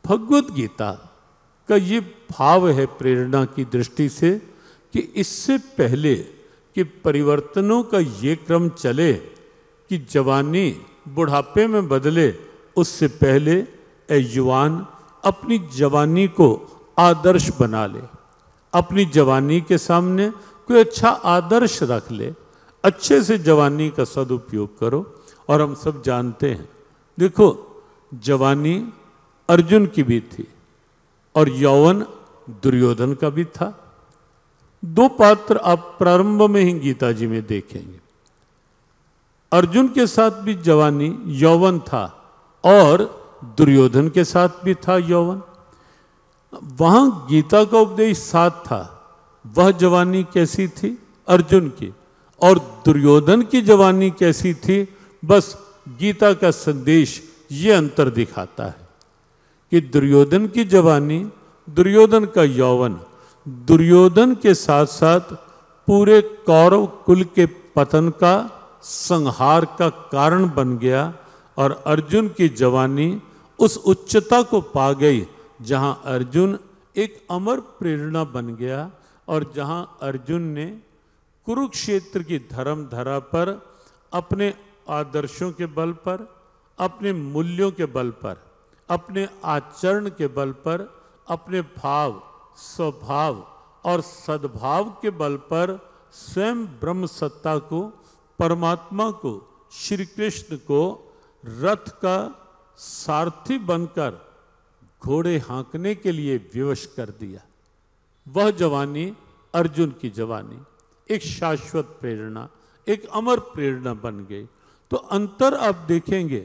भगवद गीता का ये भाव है प्रेरणा की दृष्टि से कि इससे पहले कि परिवर्तनों का ये क्रम चले कि जवानी बुढ़ापे में बदले, उससे पहले ए युवान अपनी जवानी को आदर्श बना ले, अपनी जवानी के सामने कोई अच्छा आदर्श रख ले, अच्छे से जवानी का सदुपयोग करो। और हम सब जानते हैं, देखो जवानी अर्जुन की भी थी और यौवन दुर्योधन का भी था। दो पात्र आप प्रारंभ में ही गीता जी में देखेंगे। अर्जुन के साथ भी जवानी यौवन था और दुर्योधन के साथ भी था यौवन। वहां गीता का उपदेश साथ था। वह जवानी कैसी थी अर्जुन की, और दुर्योधन की जवानी कैसी थी, बस गीता का संदेश ये अंतर दिखाता है कि दुर्योधन की जवानी, दुर्योधन का यौवन दुर्योधन के साथ साथ पूरे कौरव कुल के पतन का, संहार का कारण बन गया। और अर्जुन की जवानी उस उच्चता को पा गई जहां अर्जुन एक अमर प्रेरणा बन गया और जहां अर्जुन ने कुरुक्षेत्र की धर्म धरा पर अपने आदर्शों के बल पर, अपने मूल्यों के बल पर, अपने आचरण के बल पर, अपने भाव, स्वभाव और सद्भाव के बल पर स्वयं ब्रह्म सत्ता को, परमात्मा को, श्री कृष्ण को रथ का सारथी बनकर घोड़े हाँकने के लिए विवश कर दिया। वह जवानी अर्जुन की जवानी एक शाश्वत प्रेरणा, एक अमर प्रेरणा बन गई। तो अंतर आप देखेंगे,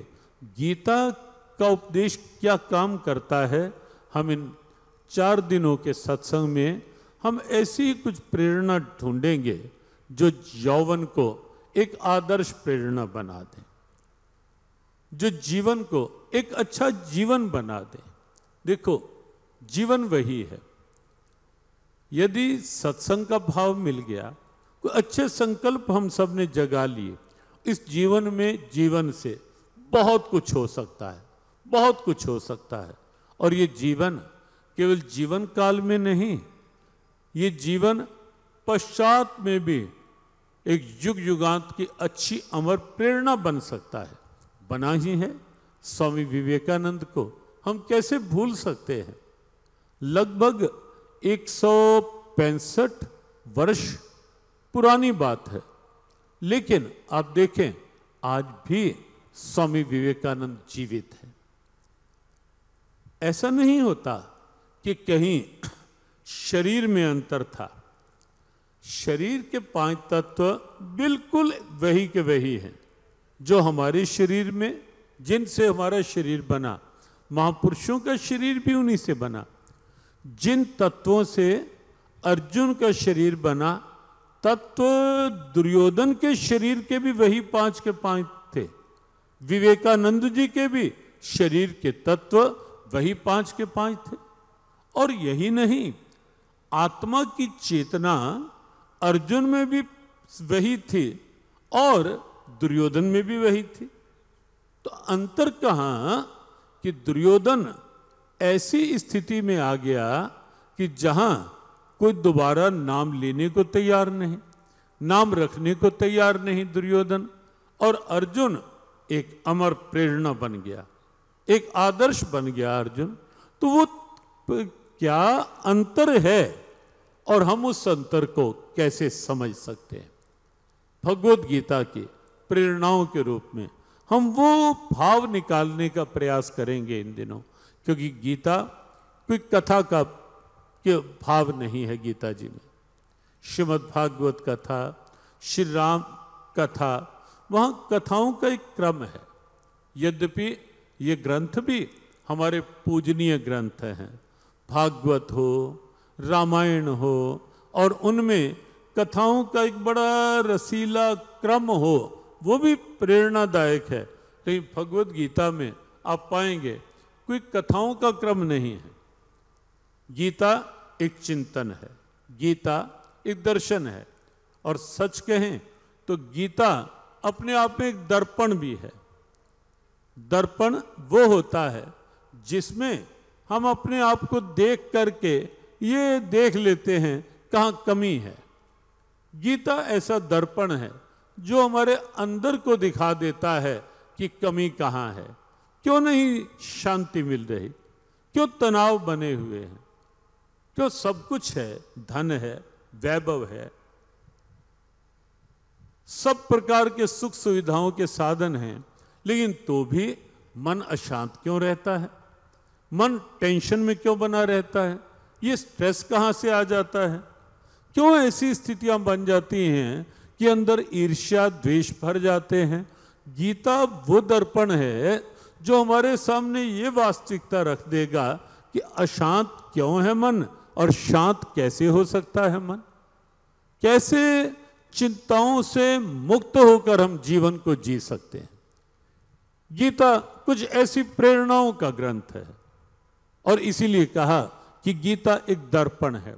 गीता का उपदेश क्या काम करता है। हम इन 4 दिनों के सत्संग में हम ऐसी ही कुछ प्रेरणा ढूंढेंगे जो यौवन को एक आदर्श प्रेरणा बना दे, जो जीवन को एक अच्छा जीवन बना दे। देखो जीवन वही है, यदि सत्संग का भाव मिल गया, कोई अच्छे संकल्प हम सब ने जगा लिए, इस जीवन में जीवन से बहुत कुछ हो सकता है, बहुत कुछ हो सकता है। और ये जीवन केवल जीवन काल में नहीं, ये जीवन पश्चात में भी एक युग युगांत की अच्छी अमर प्रेरणा बन सकता है। बना ही है। स्वामी विवेकानंद को हम कैसे भूल सकते हैं। लगभग 165 वर्ष पुरानी बात है, लेकिन आप देखें आज भी स्वामी विवेकानंद जीवित हैं। ऐसा नहीं होता कि कहीं शरीर में अंतर था। शरीर के 5 तत्व बिल्कुल वही के वही हैं जो हमारे शरीर में, जिनसे हमारा शरीर बना। महापुरुषों का शरीर भी उन्हीं से बना। जिन तत्वों से अर्जुन का शरीर बना, तत्व दुर्योधन के शरीर के भी वही 5 के 5 थे। विवेकानंद जी के भी शरीर के तत्व वही 5 के 5 थे। और यही नहीं, आत्मा की चेतना अर्जुन में भी वही थी और दुर्योधन में भी वही थी। तो अंतर कहाँ कि दुर्योधन ऐसी स्थिति में आ गया कि जहां कोई दोबारा नाम लेने को तैयार नहीं, नाम रखने को तैयार नहीं दुर्योधन, और अर्जुन एक अमर प्रेरणा बन गया, एक आदर्श बन गया अर्जुन। तो वो क्या अंतर है और हम उस अंतर को कैसे समझ सकते हैं। भगवद गीता की प्रेरणाओं के रूप में हम वो भाव निकालने का प्रयास करेंगे इन दिनों, क्योंकि गीता कोई कथा का भाव नहीं है। गीता जी में श्रीमद् भागवत कथा, श्री राम कथा, वहाँ कथाओं का एक क्रम है। यद्यपि ये ग्रंथ भी हमारे पूजनीय ग्रंथ हैं, भागवत हो, रामायण हो, और उनमें कथाओं का एक बड़ा रसीला क्रम हो, वो भी प्रेरणादायक है। लेकिन भगवद गीता में आप पाएंगे कोई कथाओं का क्रम नहीं है। गीता एक चिंतन है, गीता एक दर्शन है, और सच कहें तो गीता अपने आप में एक दर्पण भी है। दर्पण वो होता है जिसमें हम अपने आप को देख करके ये देख लेते हैं कहाँ कमी है। गीता ऐसा दर्पण है जो हमारे अंदर को दिखा देता है कि कमी कहाँ है, क्यों नहीं शांति मिल रही, क्यों तनाव बने हुए हैं, क्यों सब कुछ है, धन है, वैभव है, सब प्रकार के सुख सुविधाओं के साधन हैं, लेकिन तो भी मन अशांत क्यों रहता है, मन टेंशन में क्यों बना रहता है, ये स्ट्रेस कहाँ से आ जाता है, क्यों ऐसी स्थितियां बन जाती हैं कि अंदर ईर्ष्या द्वेष भर जाते हैं। गीता वो दर्पण है जो हमारे सामने ये वास्तविकता रख देगा कि अशांत क्यों है मन और शांत कैसे हो सकता है मन, कैसे चिंताओं से मुक्त होकर हम जीवन को जी सकते हैं। गीता कुछ ऐसी प्रेरणाओं का ग्रंथ है और इसीलिए कहा कि गीता एक दर्पण है।